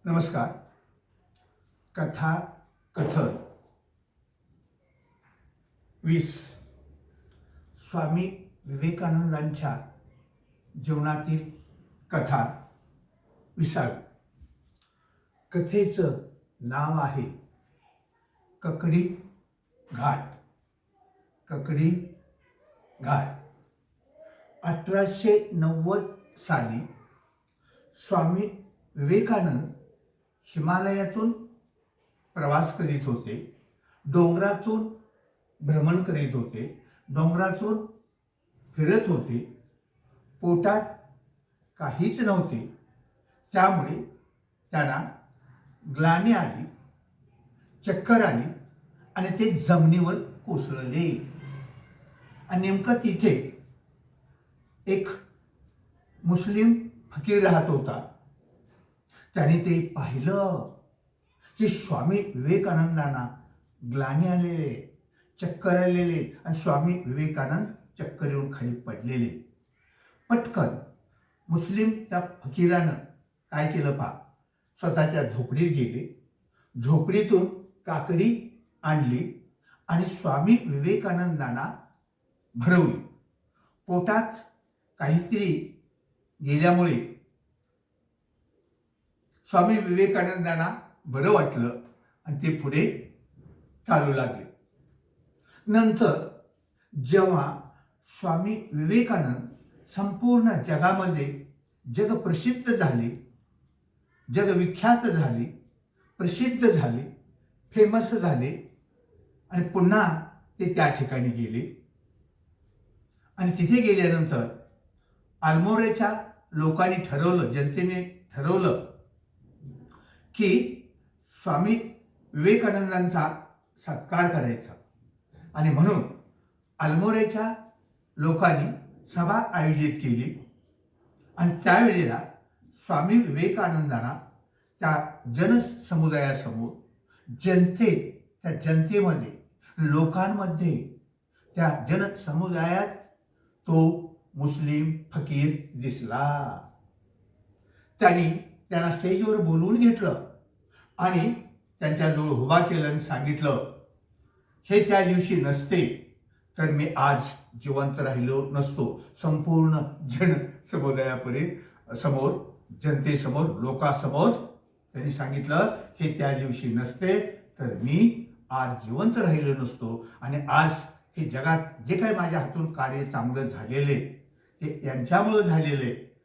नमस्कार. कथा कथन 20 स्वामी विवेकानंदांच्या जीवनातील कथा 20. कथेचं नाव आहे ककडी घाट. ककडी घाट. 1890 साली स्वामी विवेकानंद हिमालयातून प्रवास करीत होते. डोंगरातून भ्रमण करीत होते. डोंगरातून फिरत होते. पोटात काहीच नव्हते. त्यामुळे त्यांना ग्लानी आली, चक्कर आली आणि ते जमिनीवर कोसळले. आणि नेमकं तिथे एक मुस्लिम फकीर राहत होता. त्याने ते पाहिलं की स्वामी विवेकानंदांना ग्लानी आलेले, चक्कर आलेले आणि स्वामी विवेकानंद चक्कर येऊन खाली पडलेले. पटकन मुस्लिम त्या फकीरानं काय केलं पहा, स्वतःच्या झोपडीत गेले. झोपडीतून काकडी आणली आणि स्वामी विवेकानंदांना भरवली. पोटात काहीतरी गेल्यामुळे स्वामी विवेकानंदांना बरं वाटलं आणि ते पुढे चालू लागले. नंतर जेव्हा स्वामी विवेकानंद संपूर्ण जगामध्ये जगप्रसिद्ध झाले, जगविख्यात झाले, प्रसिद्ध झाले, फेमस झाले आणि पुन्हा ते त्या ठिकाणी गेले. आणि तिथे गेल्यानंतर अल्मोराच्या लोकांनी ठरवलं, जनतेने ठरवलं की स्वामी विवेकानंदांचा सत्कार करायचा. आणि म्हणून अल्मोराच्या लोकांनी सभा आयोजित केली. आणि त्यावेळेला स्वामी विवेकानंदांना त्या जनसमुदायासमोर, त्या जनतेमध्ये, लोकांमध्ये, त्या जनसमुदायात तो मुस्लिम फकीर दिसला. त्यांना स्टेजवर बोलवून घेतलं आणि त्यांच्याजवळ उभा केलं आणि सांगितलं, हे त्या दिवशी नसते तर मी आज जिवंत राहिलो नसतो. संपूर्ण समोर, जनतेसमोर, लोकांसमोर त्यांनी सांगितलं, हे त्या दिवशी नसते तर मी आज जिवंत राहिलो नसतो. आणि आज हे जगात जे काही माझ्या हातून कार्य चांगलं झालेले ते यांच्यामुळे झालेले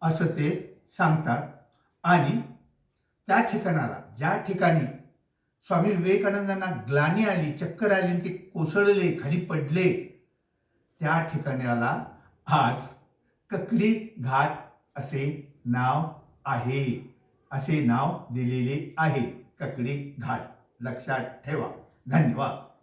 असं ते सांगतात. आणि त्या ठिकाणाला, ज्या ठिकाणी स्वामी विवेकानंदांना ग्लानी आली, चक्कर आली, ते कोसळले, खाली पडले, त्या ठिकाणाला आज ककडी घाट असे नाव आहे. असे नाव दिलेले आहे, ककडी घाट. लक्षात ठेवा. धन्यवाद.